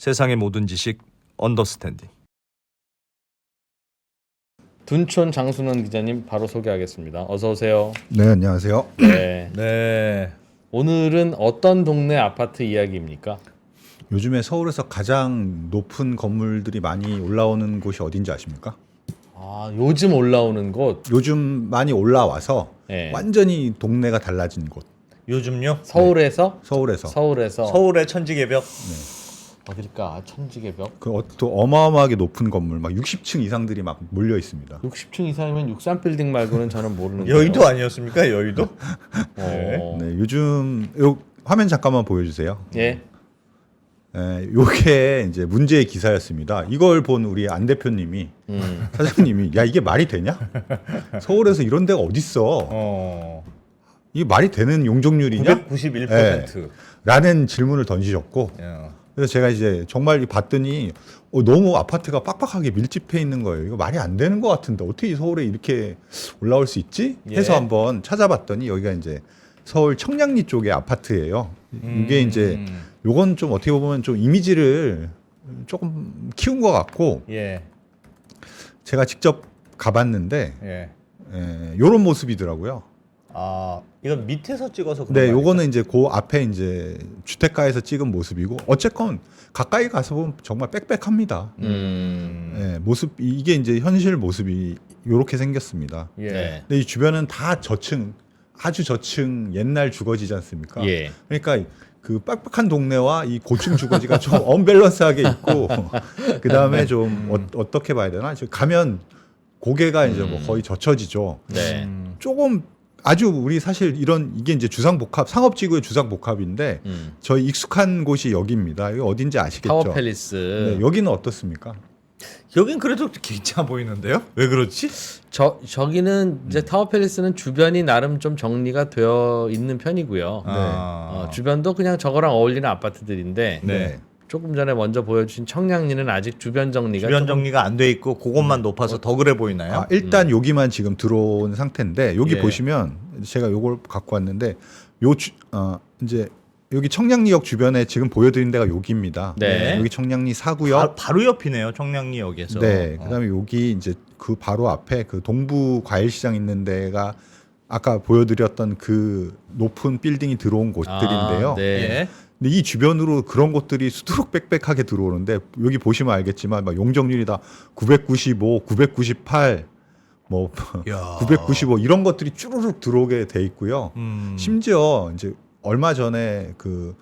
세상의 모든 지식 언더스탠딩. 둔촌 장순원 기자님 바로 소개하겠습니다. 어서 오세요. 네, 안녕하세요. 네. 네. 오늘은 어떤 동네 아파트 이야기입니까? 요즘에 서울에서 가장 높은 건물들이 많이 올라오는 곳이 어딘지 아십니까? 아, 요즘 올라오는 곳. 요즘 많이 올라와서 네. 완전히 동네가 달라진 곳. 요즘요? 서울에서 서울에서. 서울의 천지개벽. 어딜까? 천지개벽. 또 어마어마하게 높은 건물, 막 60층 이상들이 막 몰려 있습니다. 60층 이상이면 63빌딩 말고는 저는 모르는 여의도 아니었습니까? 여의도? 어. 네, 요즘 화면 잠깐만 보여주세요. 예. 요게 이제 문제의 기사였습니다. 이걸 본 우리 안 대표님이 사장님이 야 이게 말이 되냐? 서울에서 이런 데가 어딨어? 이게 말이 되는 용적률이냐? 991%. 라는 질문을 던지셨고 그래서 제가 이제 정말 봤더니 너무 아파트가 빡빡하게 밀집해 있는 거예요. 이거 말이 안 되는 것 같은데 어떻게 서울에 이렇게 올라올 수 있지? 해서 한번 찾아봤더니 여기가 이제 서울 청량리 쪽의 아파트예요. 이게 이제 요건 좀 어떻게 보면 좀 이미지를 조금 키운 것 같고 예. 제가 직접 가봤는데 예. 요런 모습이더라고요. 아, 이건 밑에서 찍어서 그런 네, 거 요거는 이제 그 앞에 이제 주택가에서 찍은 모습이고 어쨌건 가까이 가서 보면 정말 빽빽합니다. 네, 모습 이게 이제 현실 모습이 요렇게 생겼습니다. 예. 네. 근데 이 주변은 다 저층, 아주 저층 옛날 주거지지 않습니까? 예. 그러니까 그 빡빡한 동네와 이 고층 주거지가 좀 언밸런스하게 있고 그 다음에 좀 어떻게 봐야 되나? 가면 고개가 이제 뭐 거의 젖혀지죠. 네. 조금 아주 우리 사실 이게 이제 주상복합 상업지구의 주상복합인데 저희 익숙한 곳이 여기입니다. 여기 어딘지 아시겠죠? 타워팰리스. 네, 여기는 어떻습니까? 여긴 그래도 괜찮아 보이는데요? 왜 그렇지? 저기는 이제 타워팰리스는 주변이 나름 좀 정리가 되어 있는 편이고요. 주변도 그냥 저거랑 어울리는 아파트들인데 네. 조금 전에 먼저 보여주신 청량리는 아직 주변 정리가 주변 조금- 정리가 안 돼 있고 그것만 높아서 더 그래 보이나요? 일단 여기만 지금 들어온 상태인데 여기 예. 보시면 제가 요걸 갖고 왔는데 이제 여기 청량리역 주변에 지금 보여드린 데가 여기입니다. 네. 여기 청량리 4구역. 바로 옆이네요. 청량리역에서. 네. 그다음에 여기 이제 그 바로 앞에 그 동부 과일시장 있는 데가 아까 보여드렸던 그 높은 빌딩이 들어온 곳들인데요. 네. 예. 근데 이 주변으로 그런 곳들이 수두룩 빽빽하게 들어오는데 여기 보시면 알겠지만 막 용적률이 다 995, 998, 뭐 야. 995 이런 것들이 쭈루룩 들어오게 돼 있고요. 음. 심지어 이제 얼마 전에 그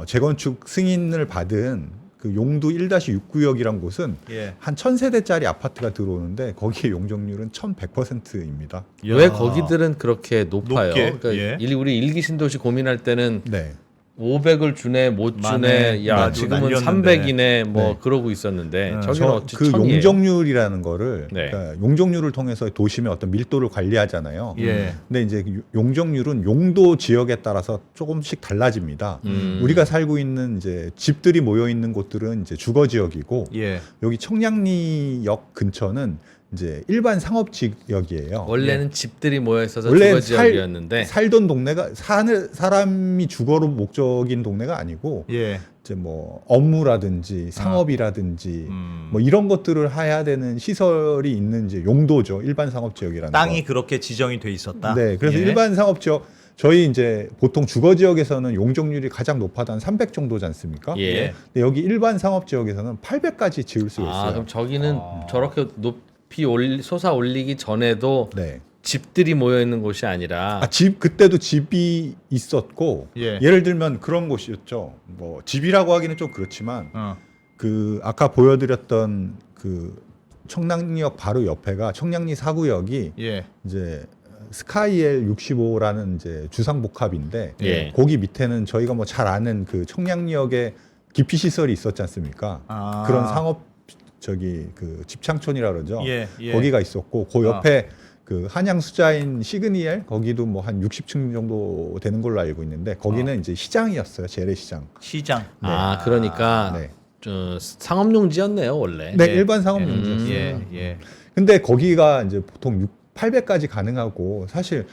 재건축 승인을 받은 그 용두 1-6구역이란 곳은 예. 한 1000세대짜리 아파트가 들어오는데 거기에 용적률은 1100%입니다. 왜 거기들은 그렇게 높아요? 높게? 그러니까 예. 우리 일기 신도시 고민할 때는 네. 500을 주네 못 주네 만에 야 나도 지금은 날렸는데. 300이네 뭐 네. 그러고 있었는데 저기는 저 어찌 그 1000이에요? 용적률이라는 거를 네. 그러니까 용적률을 통해서 도심의 어떤 밀도를 관리하잖아요. 예. 근데 이제 용적률은 용도 지역에 따라서 조금씩 달라집니다. 우리가 살고 있는 이제 집들이 모여 있는 곳들은 이제 주거 지역이고 예. 여기 청량리역 근처는 이제 일반 상업 지역이에요. 원래는 집들이 모여 있어서 원래 주거 지역이었는데 살던 동네가 사람이 주거로 목적인 동네가 아니고 예. 이제 뭐 업무라든지 상업이라든지 뭐 이런 것들을 해야 되는 시설이 있는 이제 용도죠. 일반 상업 지역이라는 땅이 거. 그렇게 지정이 돼 있었다. 네, 그래서 예. 일반 상업 지역 저희 이제 보통 주거 지역에서는 용적률이 가장 높아도 한 300 정도지 않습니까? 예. 근데 여기 일반 상업 지역에서는 800까지 지을 수가 있어요. 그럼 저기는 저렇게 높이 솟아 올리기 전에도 네. 집들이 모여 있는 곳이 아니라 그때도 집이 있었고 예. 예를 들면 그런 곳이었죠. 뭐 집이라고 하기는 좀 그렇지만 그 아까 보여드렸던 그 청량리역 바로 옆에가 청량리 4구역이 예. 이제 스카이엘 65라는 이제 주상복합인데 예. 거기 밑에는 저희가 뭐 잘 아는 그 청량리역에 기피 시설이 있었지 않습니까? 그런 상업 그 집창촌이라 그러죠. 예. 예. 거기가 있었고 그 옆에 그 한양 수자인 시그니엘 거기도 뭐 한 60층 정도 되는 걸로 알고 있는데 거기는 이제 시장이었어요. 재래시장. 시장. 그러니까 네. 상업용지였네요 원래. 네, 예. 일반 상업 용지였어요. 예. 예. 근데 거기가 이제 보통 800까지 가능하고 사실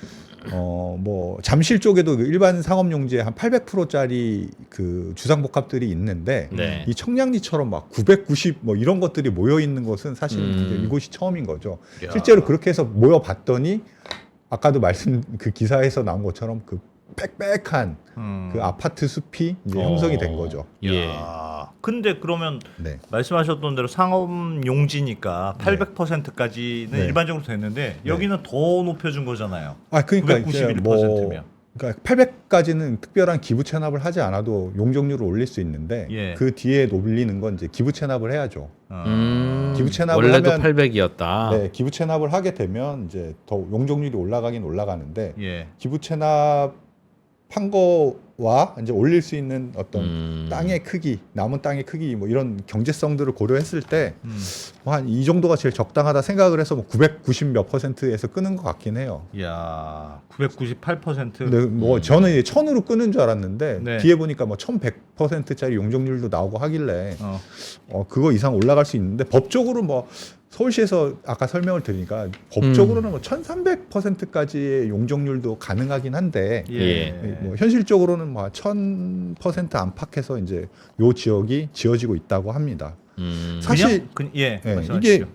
뭐 잠실 쪽에도 그 일반 상업용지에 한 800%짜리 그 주상복합들이 있는데 네. 이 청량리처럼 막 990 뭐 이런 것들이 모여 있는 곳은 사실 이제 이곳이 처음인 거죠. 야. 실제로 그렇게 해서 모여 봤더니 아까도 말씀 그 기사에서 나온 것처럼 그 빽빽한 그 아파트 숲이 이제 형성이 된 거죠. 예. 야. 근데 그러면 네. 말씀하셨던 대로 상업 용지니까 800%까지는 네. 일반적으로 됐는데 여기는 더 높여준 거잖아요. 아 그러니까 이제 991%면. 그러니까 800까지는 특별한 기부 체납을 하지 않아도 용적률을 올릴 수 있는데 예. 그 뒤에 올리는 건 이제 기부 체납을 해야죠. 기부 체납을 원래도 하면 800이었다. 네, 기부 체납을 하게 되면 이제 더 용적률이 올라가긴 올라가는데 예. 기부 체납한 거와 이제 올릴 수 있는 어떤 땅의 크기, 남은 땅의 크기 뭐 이런 경제성들을 고려했을 때 한 이 정도가 제일 적당하다 생각을 해서 뭐 990 몇 %에서 끄는 것 같긴 해요. 야, 998%. 근데 뭐 저는 이제 1000으로 끄는 줄 알았는데 네. 뒤에 보니까 뭐 1100%짜리 용적률도 나오고 하길래 어. 그거 이상 올라갈 수 있는데 법적으로 뭐 서울시에서 아까 설명을 드리니까 법적으로는 뭐 1300%까지의 용적률도 가능하긴 한데 예. 뭐 현실적으로는 뭐 1000% 안팎에서 이제 요 지역이 지어지고 있다고 합니다. 사실 예. 예, 말씀하시죠. 이게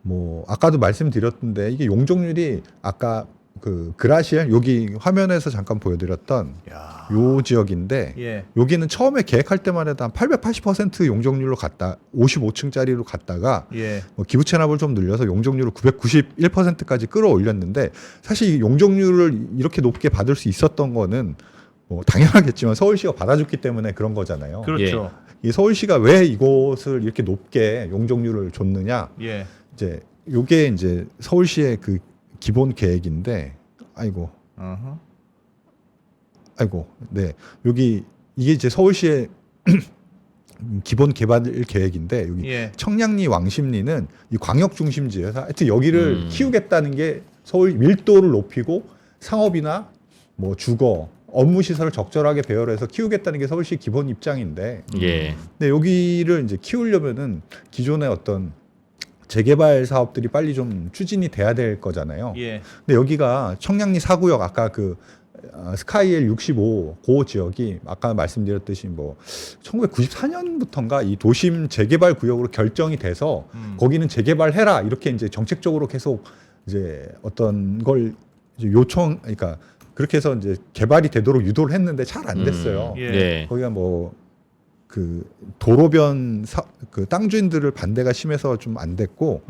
뭐 아까도 말씀드렸던데 이게 용적률이 아까 그 그라시엘 여기 화면에서 잠깐 보여드렸던 야. 요 지역인데 예. 여기는 처음에 계획할 때만 해도 한 880% 용적률로 갔다 55층짜리로 갔다가 예. 뭐 기부 체납을 좀 늘려서 용적률을 991%까지 끌어올렸는데 사실 이 용적률을 이렇게 높게 받을 수 있었던 거는 뭐 당연하겠지만 서울시가 받아줬기 때문에 그런 거잖아요. 그렇죠. 이 서울시가 왜 이곳을 이렇게 높게 용적률을 줬느냐? 예. 이제 요게 이제 서울시의 그 기본 계획인데 아이고 어허. 네 여기 이게 이제 서울시의 기본 개발 계획인데 여기 예. 청량리 왕십리는 이 광역 중심지에서 하여튼 여기를 키우겠다는 게 서울 밀도를 높이고 상업이나 뭐 주거 업무 시설을 적절하게 배열해서 키우겠다는 게 서울시 기본 입장인데 예. 근데 여기를 이제 키우려면은 기존의 어떤 재개발 사업들이 빨리 좀 추진이 돼야 될 거잖아요. 예. 근데 여기가 청량리 4구역 아까 그 스카이엘 65 그 지역이 아까 말씀드렸듯이 뭐 1994년부터인가 이 도심 재개발 구역으로 결정이 돼서 거기는 재개발해라 이렇게 이제 정책적으로 계속 이제 어떤 걸 이제 그러니까 그렇게 해서 이제 개발이 되도록 유도를 했는데 잘 안 됐어요. 예. 예. 거기가 뭐 그 도로변 그 땅 주인들을 반대가 심해서 좀 안 됐고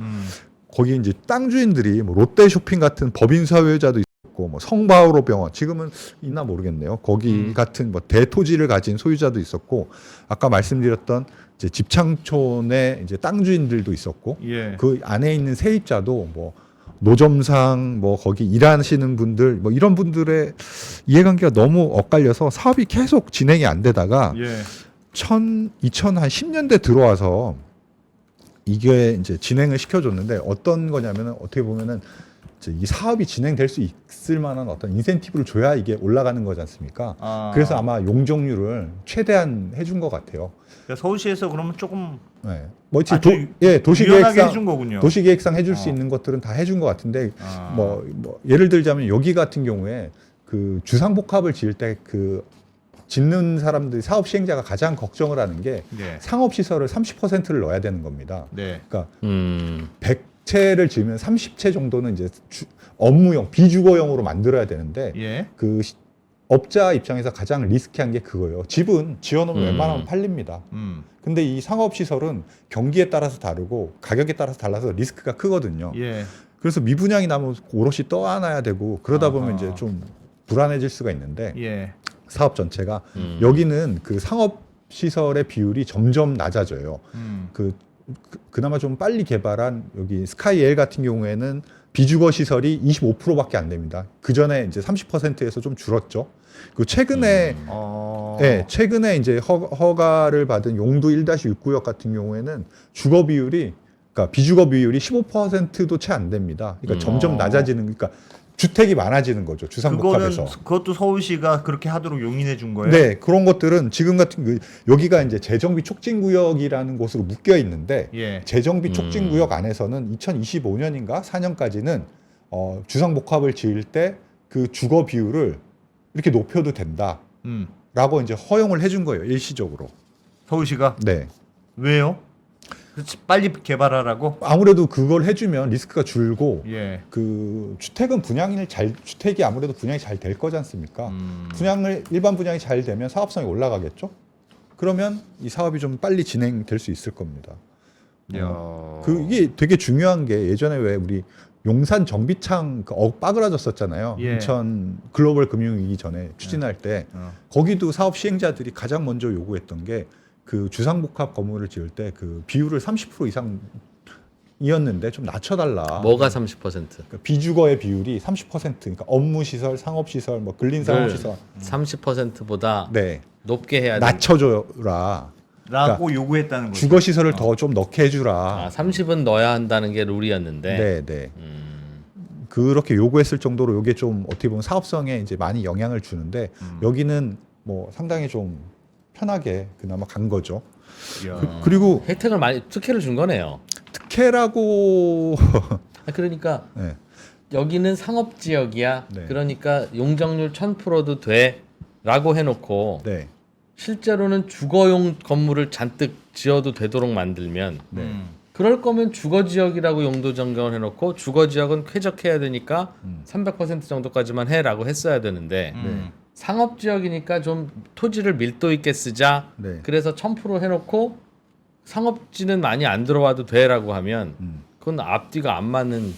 거기 이제 땅 주인들이 뭐 롯데 쇼핑 같은 법인 사회자도 있었고 뭐 성바오로 병원 지금은 있나 모르겠네요. 거기 같은 뭐 대토지를 가진 소유자도 있었고 아까 말씀드렸던 이제 집창촌의 이제 땅 주인들도 있었고 예. 그 안에 있는 세입자도 뭐 노점상 뭐 거기 일하시는 분들 뭐 이런 분들의 이해관계가 너무 엇갈려서 사업이 계속 진행이 안 되다가 예. 2010년대 들어와서 이게 이제 진행을 시켜줬는데 어떤 거냐면은 어떻게 보면은 이제 이 사업이 진행될 수 있을 만한 어떤 인센티브를 줘야 이게 올라가는 거지 않습니까? 그래서 아마 용적률을 최대한 해준 것 같아요. 그러니까 서울시에서 그러면 조금 네. 뭐 아주 유연하게 도시계획상 해준 거군요. 도시계획상 해줄 수 있는 것들은 다 해준 것 같은데 뭐 예를 들자면 여기 같은 경우에 그 주상복합을 지을 때 그 짓는 사람들 사업 시행자가 가장 걱정을 하는 게 네. 상업 시설을 30%를 넣어야 되는 겁니다. 네. 그러니까 100채를 지으면 30채 정도는 이제 업무용 비주거용으로 만들어야 되는데 예. 그 업자 입장에서 가장 리스키한 게 그거예요. 집은 지어놓으면 웬만하면 팔립니다. 근데 이 상업 시설은 경기에 따라서 다르고 가격에 따라서 달라서 리스크가 크거든요. 예. 그래서 미분양이 나면 오롯이 떠안아야 되고 그러다 보면 아하. 이제 좀 불안해질 수가 있는데 예. 사업 전체가 여기는 그 상업 시설의 비율이 점점 낮아져요. 그나마 좀 빨리 개발한 여기 스카이엘 같은 경우에는 비주거 시설이 25%밖에 안 됩니다. 그 전에 이제 30%에서 좀 줄었죠. 그 최근에 네, 최근에 이제 허가를 받은 용두 1-6구역 같은 경우에는 주거 비율이 그러니까 비주거 비율이 15%도 채 안 됩니다. 그러니까 점점 낮아지는 그러니까 주택이 많아지는 거죠. 주상복합에서. 그것도 서울시가 그렇게 하도록 용인해 준 거예요? 네, 그런 것들은 지금 같은 여기가 이제 재정비 촉진구역이라는 곳으로 묶여 있는데 예. 재정비 촉진구역 안에서는 2025년인가 4년까지는 주상복합을 지을 때 그 주거 비율을 이렇게 높여도 된다라고 이제 허용을 해준 거예요, 일시적으로. 서울시가 네. 왜요? 그렇지, 빨리 개발하라고? 아무래도 그걸 해주면 리스크가 줄고 예. 그 주택이 아무래도 분양이 잘 될 거지 않습니까? 음. 일반 분양이 잘 되면 사업성이 올라가겠죠. 그러면 이 사업이 좀 빨리 진행될 수 있을 겁니다. 야. 이게 되게 중요한 게 예전에 왜 우리 용산 정비창 빠그라졌었잖아요. 예. 인천 글로벌 금융위기 전에 추진할 때 거기도 사업 시행자들이 가장 먼저 요구했던 게 그 주상복합 건물을 지을 때 그 비율을 30% 이상이었는데 좀 낮춰달라. 뭐가 30%? 그러니까 비주거의 비율이 30%, 그러니까 업무시설, 상업시설, 뭐 근린상업시설 30%보다 네 높게 해야 돼. 낮춰줘라. 라고 요구했다는 거죠. 주거시설을 더 좀 넣게 해주라. 30은 넣어야 한다는 게 룰이었는데. 네, 네. 그렇게 요구했을 정도로 이게 좀 어떻게 보면 사업성에 이제 많이 영향을 주는데 여기는 뭐 상당히 좀 편하게 그나마 간 거죠. 야. 그리고 혜택을 많이 특혜를 준 거네요. 특혜라고 그러니까 네. 여기는 상업 지역이야. 네. 그러니까 용적률 1000%도 돼라고 해놓고 네. 실제로는 주거용 건물을 잔뜩 지어도 되도록 만들면 네. 그럴 거면 주거 지역이라고 용도 변경을 해놓고 주거 지역은 쾌적해야 되니까 300% 정도까지만 해라고 했어야 되는데 상업 지역이니까 좀 토지를 밀도 있게 쓰자. 네. 그래서 1000% 해놓고 상업지는 많이 안 들어와도 돼라고 하면 그건 앞뒤가 안 맞는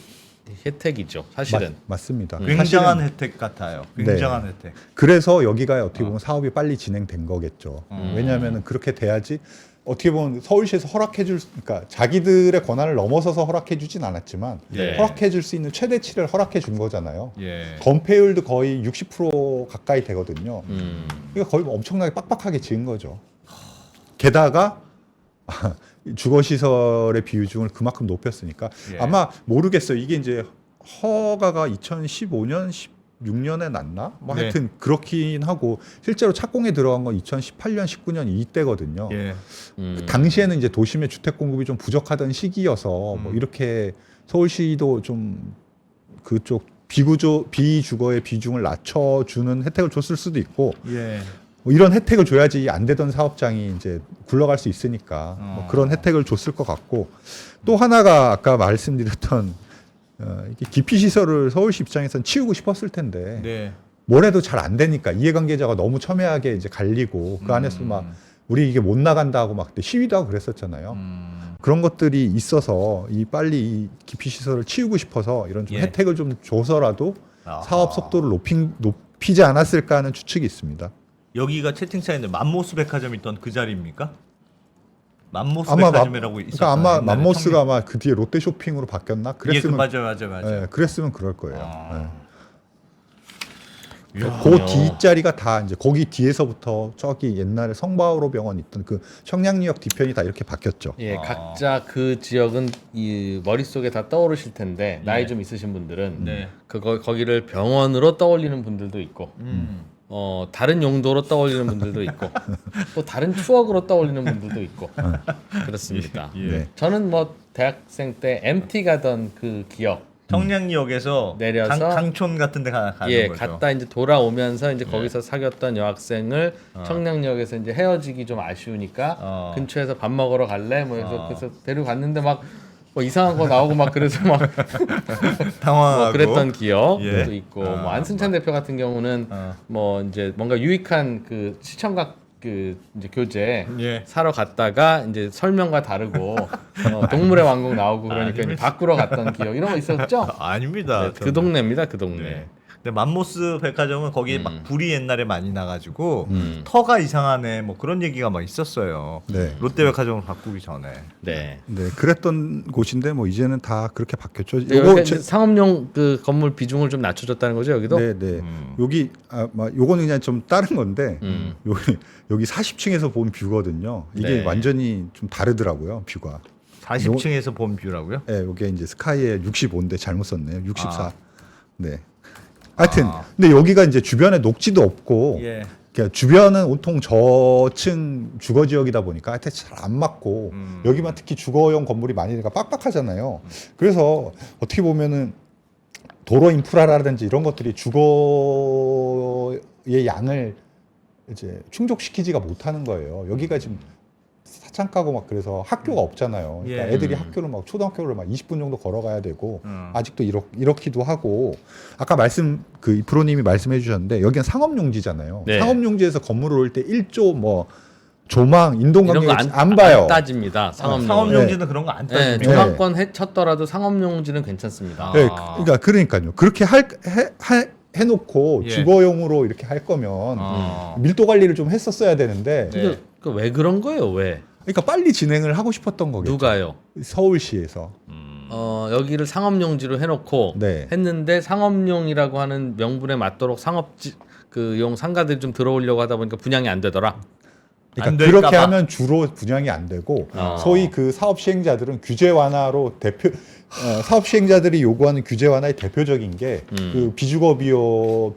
혜택이죠. 사실은. 맞습니다. 굉장한 사실은 혜택 같아요. 굉장한 혜택. 그래서 여기가 어떻게 보면 사업이 빨리 진행된 거겠죠. 음. 왜냐하면 그렇게 돼야지 어떻게 보면 서울시에서 그러니까 자기들의 권한을 넘어서서 허락해주진 않았지만 네. 허락해줄 수 있는 최대치를 허락해준 거잖아요. 예. 건폐율도 거의 60% 가까이 되거든요. 그러니까 거의 엄청나게 빡빡하게 지은 거죠. 게다가 주거시설의 비중을 그만큼 높였으니까 예. 아마 모르겠어요. 이게 이제 허가가 2015년, 16년에 났나? 뭐 네. 하여튼 그렇긴 하고 실제로 착공에 들어간 건 2018년, 19년 이때거든요. 예. 그 당시에는 이제 도심의 주택 공급이 좀 부족하던 시기여서 뭐 이렇게 서울시도 좀 그쪽 비주거의 비중을 낮춰주는 혜택을 줬을 수도 있고 예. 뭐 이런 혜택을 줘야지 안 되던 사업장이 이제 굴러갈 수 있으니까 뭐 그런 혜택을 줬을 것 같고 또 하나가 아까 말씀드렸던 이게 기피 시설을 서울시 입장에서는 치우고 싶었을 텐데 네. 뭘 해도 잘 안 되니까 이해관계자가 너무 첨예하게 이제 갈리고 그 안에서 막 우리 이게 못 나간다 하고 막 그때 시위도 하고 그랬었잖아요. 그런 것들이 있어서 빨리 이 기피 시설을 치우고 싶어서 이런 좀 예. 혜택을 좀 줘서라도 아하. 사업 속도를 높이지 않았을까 하는 추측이 있습니다. 여기가 채팅창인데 맘모스 백화점 있던 그 자리입니까? 맘모스 아마 백화점이라고 있었어요. 그러니까 아마 맘모스가 아마 그 뒤에 롯데 쇼핑으로 바뀌었나? 그랬으면 맞아요. 그랬으면 그럴 거예요. 아. 네. 그 뒷자리가 다 이제 거기 뒤에서부터 저기 옛날에 성바오로 병원 있던 그 청량리역 뒤편이 다 이렇게 바뀌었죠. 예, 각자 그 지역은 이 머릿속에 다 떠오르실 텐데 나이 좀 있으신 분들은 네. 거기를 병원으로 떠올리는 분들도 있고 다른 용도로 떠올리는 분들도 있고 또 다른 추억으로 떠올리는 분들도 있고 그렇습니다. 예. 네. 저는 뭐 대학생 때 MT 가던 그 기억 청량리역에서 내려서 강촌 같은 데 가는 예, 거죠. 갔다 이제 돌아오면서 이제 거기서 사귀었던 여학생을 청량역에서 이제 헤어지기 좀 아쉬우니까 근처에서 밥 먹으러 갈래? 뭐 그래서 데려갔는데 막 뭐 이상한 거 나오고 막 그래서 막 당황하고 뭐 그랬던 기억도 예. 있고 뭐 안승찬 대표 같은 경우는 뭐 이제 뭔가 유익한 그 시청각 그 이제 교재 예. 사러 갔다가 이제 설명과 다르고 동물의 왕국 나오고 그러니까 이제 바꾸러 갔던 기억 이런 거 있었죠? 아닙니다. 네, 그 동네입니다, 그 동네. 네. 근데 맘모스 백화점은 거기에 막 불이 옛날에 많이 나가지고 음. 터가 이상하네 뭐 그런 얘기가 막 있었어요. 네. 롯데백화점을 바꾸기 전에. 네. 네, 그랬던 곳인데 뭐 이제는 다 그렇게 바뀌었죠. 여기가 이제 상업용 그 건물 비중을 좀 낮춰줬다는 거죠, 여기도? 네, 네. 여기 요거는 그냥 좀 다른 건데 여기 40층에서 본 뷰거든요. 이게 네. 완전히 좀 다르더라고요, 뷰가. 40층에서 본 뷰라고요? 네, 이게 이제 스카이에 65인데 잘못 썼네요. 64. 네. 하여튼 근데 여기가 이제 주변에 녹지도 없고 예. 그러니까 주변은 온통 저층 주거 지역이다 보니까 하여튼 잘 안 맞고 여기만 특히 주거용 건물이 많이 되니까 빡빡하잖아요. 그래서 어떻게 보면은 도로 인프라라든지 이런 것들이 주거의 양을 이제 충족시키지가 못하는 거예요. 여기가 지금 사창가고 막 그래서 학교가 없잖아요. 그러니까 예. 애들이 학교를 막 초등학교를 막 20분 정도 걸어가야 되고 아직도 이렇기도 하고 아까 그 프로님이 말씀해 주셨는데 여기는 상업용지잖아요. 네. 상업용지에서 건물을 올 때 1조 뭐 조망, 이런 인동관계 거 안 봐요. 안 따집니다. 상업용. 상업용지는 그런 거 안 네, 따집니다. 조망권 쳤더라도 상업용지는 괜찮습니다. 네, 그러니까요. 그렇게 해놓고 예. 주거용으로 이렇게 할 거면 밀도 관리를 좀 했었어야 되는데 네. 왜 그런 거예요? 왜? 그러니까 빨리 진행을 하고 싶었던 거겠죠. 누가요? 서울시에서. 여기를 상업용지로 해놓고 네. 했는데 상업용이라고 하는 명분에 맞도록 용 상가들이 좀 들어오려고 하다 보니까 분양이 안 되더라. 안 그러니까 될까 그렇게 봐. 하면 주로 분양이 안 되고 소위 그 사업 시행자들은 규제 완화로 사업 시행자들이 요구하는 규제 완화의 대표적인 게 그 비주거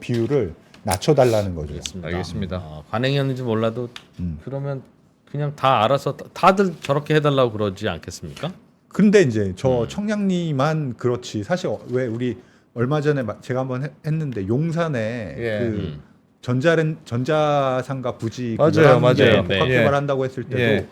비율을 낮춰달라는 거죠. 알겠습니다. 관행이었는지 몰라도 그러면 그냥 다 알아서 다들 저렇게 해달라고 그러지 않겠습니까? 근데 이제 저 청량리만 그렇지 사실 왜 우리 얼마 전에 제가 한번 했는데 용산에 예. 그 전자상가 부지 맞아요. 복합 네. 개발한다고 했을 때도 예.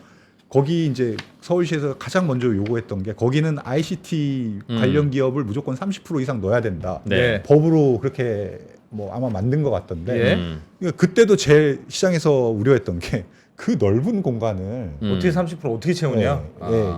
거기 이제 서울시에서 가장 먼저 요구했던 게 거기는 ICT 관련 기업을 무조건 30% 이상 넣어야 된다. 네. 법으로 그렇게 뭐 아마 만든 것 같던데 예. 그러니까 그때도 제일 시장에서 우려했던 게 그 넓은 공간을 어떻게 30% 어떻게 채우냐?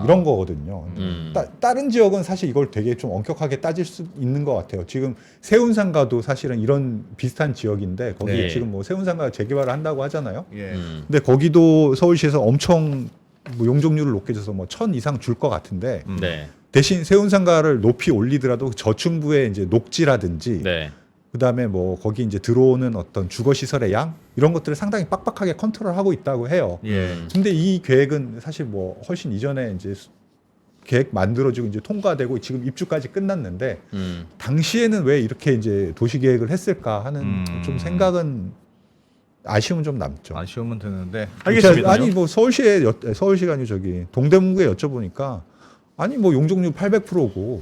이런 거거든요. 음. 다른 지역은 사실 이걸 되게 좀 엄격하게 따질 수 있는 것 같아요. 지금 세운상가도 사실은 이런 비슷한 지역인데 거기 네. 지금 뭐 세운상가 재개발을 한다고 하잖아요. 예. 근데 거기도 서울시에서 엄청 뭐 용적률을 높게 줘서 뭐 1,000 이상 줄 것 같은데 네. 대신 세운상가를 높이 올리더라도 저층부의 이제 녹지라든지 네. 그다음에 뭐 거기 이제 들어오는 어떤 주거 시설의 양 이런 것들을 상당히 빡빡하게 컨트롤하고 있다고 해요. 예. 근데 이 계획은 사실 뭐 훨씬 이전에 이제 계획 만들어지고 이제 통과되고 지금 입주까지 끝났는데 당시에는 왜 이렇게 이제 도시 계획을 했을까 하는 좀 생각은 아쉬움은 좀 남죠. 아쉬움은 드는데. 알겠습니다. 아니 뭐 서울시가 아니고 저기 동대문구에 여쭤보니까 아니 뭐 용적률 800%고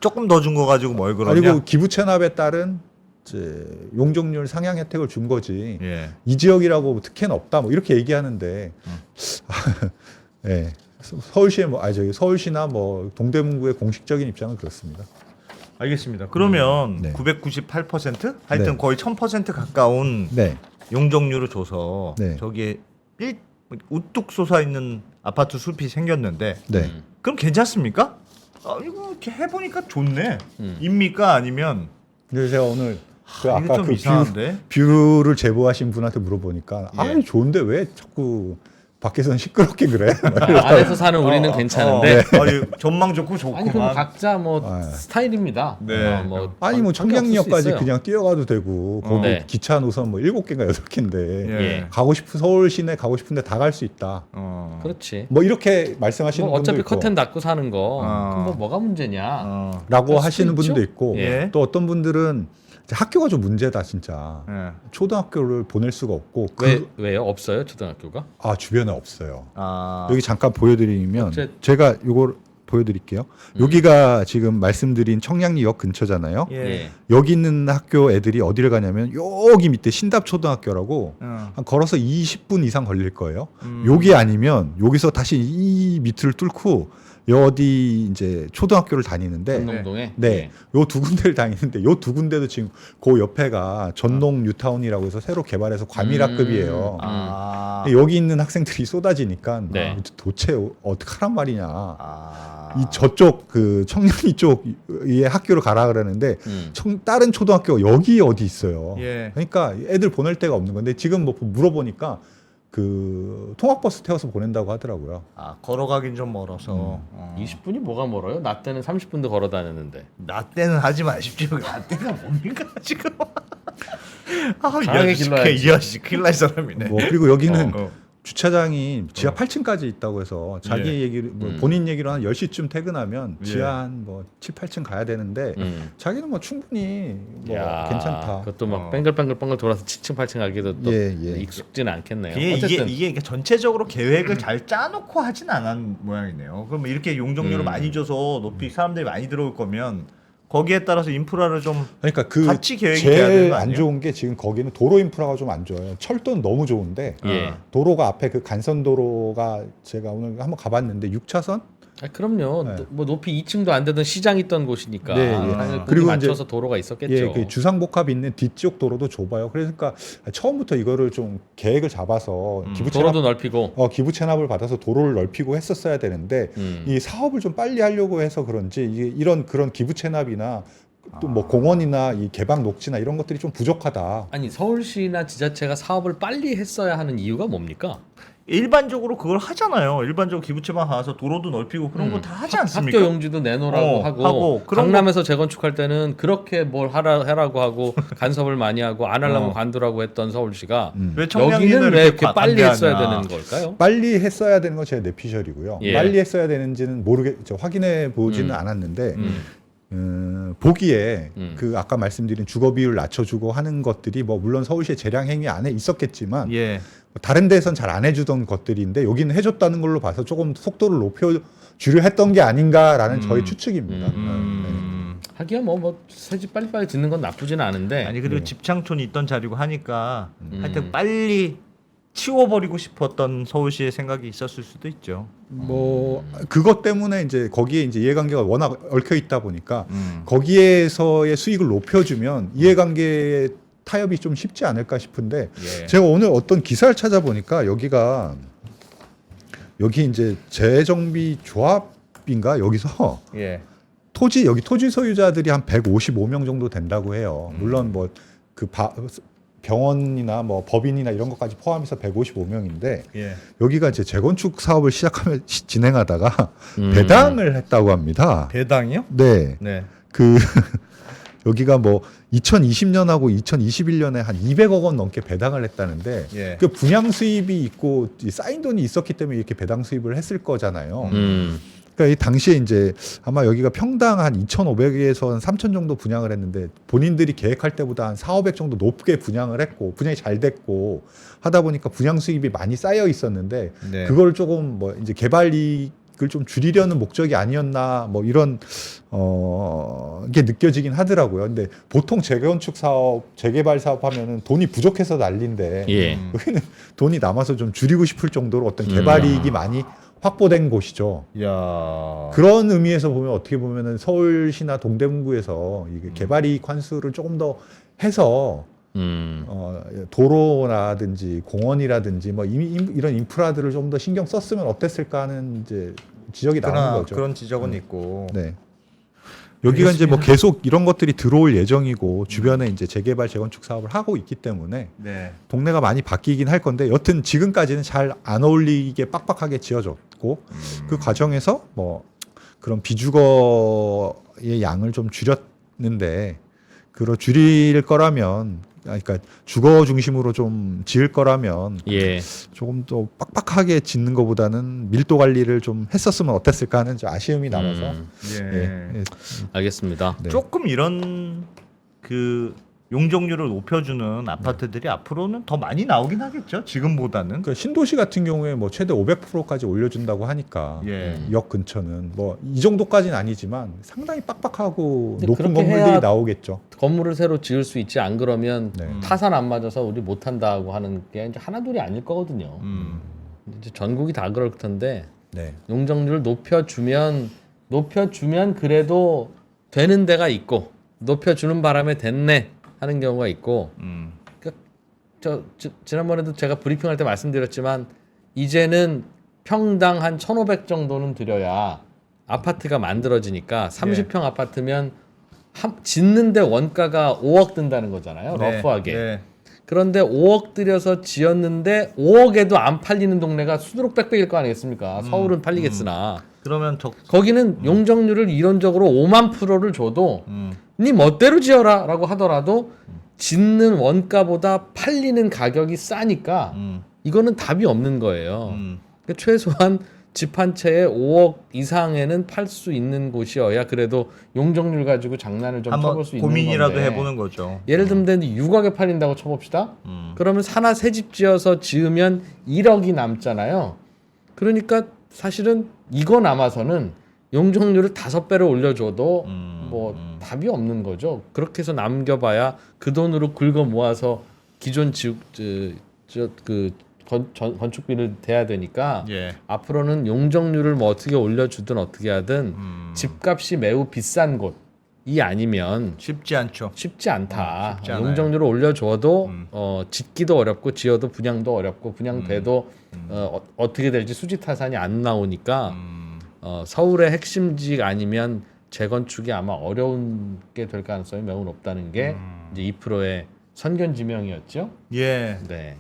조금 더 준 거 가지고 뭘 그러냐? 그리고 기부 체납에 따른 이제 용적률 상향 혜택을 준 거지. 예. 이 지역이라고 특혜는 없다. 뭐 이렇게 얘기하는데, 예. 서울시에 저기 서울시나 뭐 동대문구의 공식적인 입장은 그렇습니다. 알겠습니다. 그러면 네. 998% 하여튼 네. 거의 1000% 가까운 네, 용적률을 줘서 네. 저기에 우뚝 솟아 있는 아파트 숲이 생겼는데 네. 그럼 괜찮습니까? 이거 이렇게 해보니까 좋네. 입니까 아니면 근데 제가 오늘 그 이거 아까 좀 그 이상한데? 뷰를 제보하신 분한테 물어보니까 예. 아니 좋은데 왜 자꾸 밖에서는 시끄럽게 그래? 안에서 사는 우리는 괜찮은데 전망 좋고 아니 그럼 좋구만. 각자 뭐 아. 스타일입니다. 네. 아니 뭐 관계 없을 수 청량리역까지 있어요. 그냥 뛰어가도 되고 거기 네. 기차 노선 뭐 7개인가 8개인데 예. 가고 싶은 서울 시내 가고 싶은데 다 갈 수 있다. 그렇지. 뭐 이렇게 말씀하시는 뭐 분도 어차피 있고 커튼 닫고 사는 거 어. 그럼 뭐 뭐가 문제냐? 라고 그럴 하시는 수도 분도 있죠. 있고 예. 또 어떤 분들은 이제 학교가 좀 문제다 진짜. 예. 초등학교를 보낼 수가 없고 왜요? 없어요 초등학교가? 주변에 없어요. 아. 여기 잠깐 보여드리면 어째- 제가 이걸 보여드릴게요. 여기가 지금 말씀드린 청량리역 근처잖아요. 예. 여기 있는 학교 애들이 어디를 가냐면 여기 밑에 신답초등학교라고 한 걸어서 20분 이상 걸릴 거예요. 여기 아니면 여기서 다시 이 밑을 뚫고 어디 이제 초등학교를 다니는데 전농동에. 네, 요 두 군데를 다니는데 요 두 군데도 지금 그 옆에가 전농 뉴타운이라고 해서 새로 개발해서 과밀학급이에요. 아. 여기 있는 학생들이 쏟아지니까 네. 도대체 어떡하란 말이냐. 아. 이 저쪽 그 청량리 쪽에 학교를 가라 그러는데 다른 초등학교가 여기 어디 있어요. 예. 그러니까 애들 보낼 데가 없는 건데 지금 뭐 물어보니까 그 통학버스 태워서 보낸다고 하더라고요. 걸어가긴 좀 멀어서. 20분이 뭐가 멀어요? 나 때는 30분도 걸어 다녔는데. 나 때는 하지 마십시오. 나 때가 뭡니까 지금? 강하게 길러야지. 이 아저씨 큰일 날 사람이네. 뭐 그리고 여기는 어. 주차장이 지하 8층까지 있다고 해서 자기 예. 얘기를 뭐 본인 얘기로 한 10시쯤 퇴근하면 예. 지하 한 뭐 7, 8층 가야 되는데 자기는 뭐 충분히 뭐 야, 괜찮다. 그것도 막 뱅글뱅글 돌아서 7층 8층 가기도 또 예, 예. 익숙지는 않겠네요. 이게 어쨌든 이게 전체적으로 계획을 잘 짜놓고 하진 않은 모양이네요. 그럼 이렇게 용적률을 많이 줘서 높이 사람들이 많이 들어올 거면 거기에 따라서 인프라를 좀 그러니까 그 같이 계획이 돼야 되는 제일 거 안 아니에요? 좋은 게 지금 거기는 도로 인프라가 좀 안 좋아요. 철도는 너무 좋은데 예. 도로가 앞에 그 간선도로가 제가 오늘 한번 가봤는데 6차선? 아, 그럼요. 네. 뭐 높이 2층도 안 되던 시장 있던 곳이니까 네, 예. 당연히 거기 그리고 맞춰서 도로가 있었겠죠. 예, 그 주상복합 있는 뒤쪽 도로도 좁아요. 그러니까 처음부터 이거를 좀 계획을 잡아서 기부 체납, 도로도 넓히고. 기부 체납을 받아서 도로를 넓히고 했었어야 되는데 이 사업을 좀 빨리 하려고 해서 그런지 이런 그런 기부 체납이나 또 뭐 공원이나 이 개방 녹지나 이런 것들이 좀 부족하다. 아니 서울시나 지자체가 사업을 빨리 했어야 하는 이유가 뭡니까? 일반적으로 그걸 하잖아요. 일반적으로 기부채만 가서 도로도 넓히고 그런 거 다 하지 않습니까? 학교 용지도 내놓으라고 하고 그런 강남에서 재건축할 때는 그렇게 뭘 해라고 하고 간섭을 많이 하고 안 하려면 어. 관두라고 했던 서울시가 왜 여기는 청량리는 왜 이렇게 빨리 반대하냐. 했어야 되는 걸까요? 빨리 했어야 되는 건 제 내피셜이고요. 예. 빨리 했어야 되는지는 확인해 보지는 않았는데 보기에 그 아까 말씀드린 주거 비율 낮춰주고 하는 것들이 뭐 물론 서울시의 재량 행위 안에 있었겠지만 예. 다른 데선 잘 안 해주던 것들인데 여기는 해줬다는 걸로 봐서 조금 속도를 높여주려 했던 게 아닌가라는 저의 추측입니다. 하기야 뭐 새집 빨리빨리 짓는 건 나쁘진 않은데 아니 그리고 집창촌이 있던 자리고 하니까 하여튼 빨리 치워버리고 싶었던 서울시의 생각이 있었을 수도 있죠. 뭐 그것 때문에 이제 거기에 이제 이해관계가 워낙 얽혀 있다 보니까 거기에서의 수익을 높여주면 이해관계 타협이 좀 쉽지 않을까 싶은데 예. 제가 오늘 어떤 기사를 찾아보니까 여기 이제 재정비 조합인가 여기서 예. 여기 토지 소유자들이 한 155명 정도 된다고 해요. 물론 뭐 그 병원이나 뭐 법인이나 이런 것까지 포함해서 155명인데 예. 여기가 이제 재건축 사업을 진행하다가 배당을 했다고 합니다. 배당이요? 네. 네. 여기가 뭐 2020년하고 2021년에 한 200억 원 넘게 배당을 했다는데 예. 그 분양 수입이 있고 쌓인 돈이 있었기 때문에 이렇게 배당 수입을 했을 거잖아요. 그러니까 이 당시에 이제 아마 여기가 평당 한 2,500에서 한 3,000 정도 분양을 했는데 본인들이 계획할 때보다 한 4,500 정도 높게 분양을 했고 분양이 잘 됐고 하다 보니까 분양 수입이 많이 쌓여 있었는데 네. 그걸 조금 뭐 이제 개발 이익을 좀 줄이려는 목적이 아니었나 뭐 이런 게 느껴지긴 하더라고요. 근데 보통 재건축 사업, 재개발 사업 하면은 돈이 부족해서 난리인데 예. 여기는 돈이 남아서 좀 줄이고 싶을 정도로 어떤 개발 이익이 많이 확보된 곳이죠. 야. 그런 의미에서 보면 어떻게 보면은 서울시나 동대문구에서 이게 개발이익 환수를 조금 더 해서 도로라든지 공원이라든지 뭐 이런 인프라들을 좀 더 신경 썼으면 어땠을까 하는 이제 지적이 나오는 거죠. 그런 지적은 있고. 네. 여기가 이제 뭐 계속 이런 것들이 들어올 예정이고 주변에 이제 재개발 재건축 사업을 하고 있기 때문에 네. 동네가 많이 바뀌긴 할 건데 여튼 지금까지는 잘 안 어울리게 빡빡하게 지어졌고 그 과정에서 뭐 그런 비주거의 양을 좀 줄였는데 줄일 거라면 그러니까 주거 중심으로 좀 지을 거라면 예. 조금 더 빡빡하게 짓는 것보다는 밀도 관리를 좀 했었으면 어땠을까 하는 좀 아쉬움이 남아서 예. 예. 알겠습니다. 네. 조금 이런 그 용적률을 높여주는 아파트들이 앞으로는 더 많이 나오긴 하겠죠. 지금보다는. 그 신도시 같은 경우에 뭐 최대 500%까지 올려준다고 하니까 예. 역 근처는 뭐 이 정도까지는 아니지만 상당히 빡빡하고 근데 높은 그렇게 건물들이 해야 나오겠죠. 건물을 새로 지을 수 있지 안 그러면 네. 타산 안 맞아서 우리 못 한다고 하는 게 이제 하나둘이 아닐 거거든요. 이제 전국이 다 그럴 텐데 네. 용적률을 높여주면 그래도 되는 데가 있고 높여주는 바람에 됐네 하는 경우가 있고 지난번에도 제가 브리핑할 때 말씀드렸지만 이제는 평당 한 1,500 정도는 들여야 아파트가 만들어지니까 30평 아파트면 짓는데 원가가 5억 든다는 거잖아요. 러프하게. 네. 그런데 5억 들여서 지었는데 5억에도 안 팔리는 동네가 수두룩백백일 거 아니겠습니까? 서울은 팔리겠으나 그러면 거기는 용적률을 이론적으로 5만 프로를 줘도 네 멋대로 지어라라고 하더라도 짓는 원가보다 팔리는 가격이 싸니까 이거는 답이 없는 거예요. 그러니까 최소한 집 한 채에 5억 이상에는 팔 수 있는 곳이어야 그래도 용적률 가지고 장난을 좀 한번 쳐볼 수 있는 고민이라도 건데 해보는 거죠. 예를 들면 6억에 팔린다고 쳐봅시다. 그러면 사나 새 집 지어서 지으면 1억이 남잖아요. 그러니까 사실은 이거 남아서는 용적률을 5배로 올려줘도 뭐 답이 없는 거죠. 그렇게 해서 남겨봐야 그 돈으로 긁어 모아서 기존 건축비를 대야 되니까 예. 앞으로는 용적률을 뭐 어떻게 올려주든 어떻게 하든 집값이 매우 비싼 곳이 아니면 쉽지 않죠. 쉽지 않다. 쉽지 않아요. 용적률을 올려줘도 짓기도 어렵고 지어도 분양도 어렵고 분양돼도 어떻게 될지 수지타산이 안 나오니까 서울의 핵심지 아니면 재건축이 아마 어려운 게 될 가능성이 매우 높다는 게 이제 2%의 선견지명이었죠. 예. 네.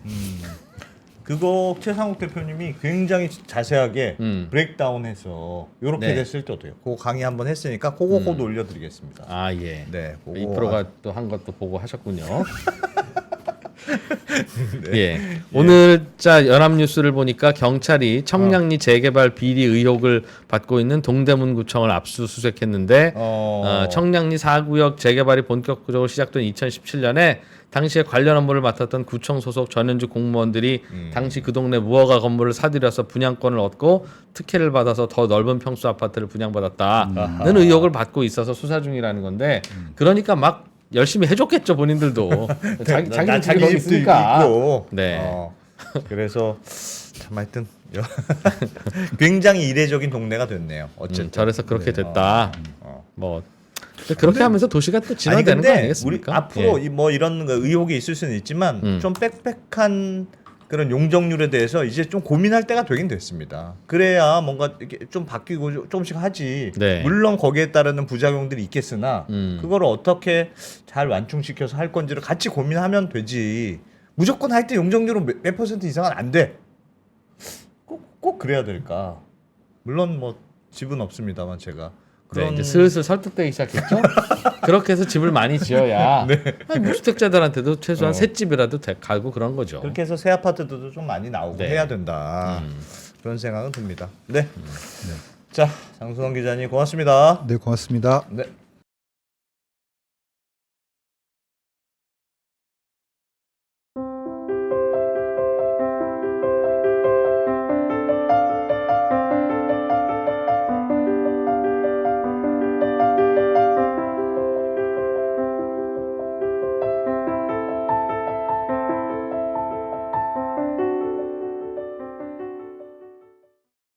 그거 최상욱 대표님이 굉장히 자세하게 브레이크다운해서 이렇게 네. 됐을 때 어때요? 그거 강의 한번 했으니까 그거 곧 올려드리겠습니다. 아 예. 네, 그거 2%가 또 한 것도 보고 하셨군요. 예. 오늘 자 연합뉴스를 보니까 경찰이 청량리 재개발 비리 의혹을 받고 있는 동대문구청을 압수수색했는데 청량리 4구역 재개발이 본격적으로 시작된 2017년에 당시에 관련 업무를 맡았던 구청 소속 전현직 공무원들이 당시 그 동네 무허가 건물을 사들여서 분양권을 얻고 특혜를 받아서 더 넓은 평수 아파트를 분양받았다는 의혹을 받고 있어서 수사 중이라는 건데 그러니까 막 열심히 해줬겠죠 본인들도 자기는 자기 거기 집도 있으니까. 있고. 네. 그래서 참 하여튼 굉장히 이례적인 동네가 됐네요. 어쨌든. 저래서 그렇게 됐다. 어. 뭐 그렇게 하면서 도시가 또 아니 진화되는 거 근데 우리 아니겠습니까? 앞으로 예. 뭐 이런 의혹이 있을 수는 있지만 좀 빽빽한 그런 용적률에 대해서 이제 좀 고민할 때가 되긴 됐습니다. 그래야 뭔가 이렇게 좀 바뀌고 조금씩 하지. 네. 물론 거기에 따르는 부작용들이 있겠으나 그거를 어떻게 잘 완충시켜서 할 건지를 같이 고민하면 되지. 무조건 할 때 용적률은 몇 퍼센트 이상은 안 돼. 꼭 그래야 될까? 물론 뭐 집은 없습니다만 제가. 네, 이제 슬슬 설득되기 시작했죠. 그렇게 해서 집을 많이 지어야 아니, 무주택자들한테도 최소한 새 집이라도 가고 그런 거죠. 그렇게 해서 새 아파트들도 좀 많이 나오고 네. 해야 된다. 그런 생각은 듭니다. 네. 자, 장순원 기자님 고맙습니다. 네, 고맙습니다. 네.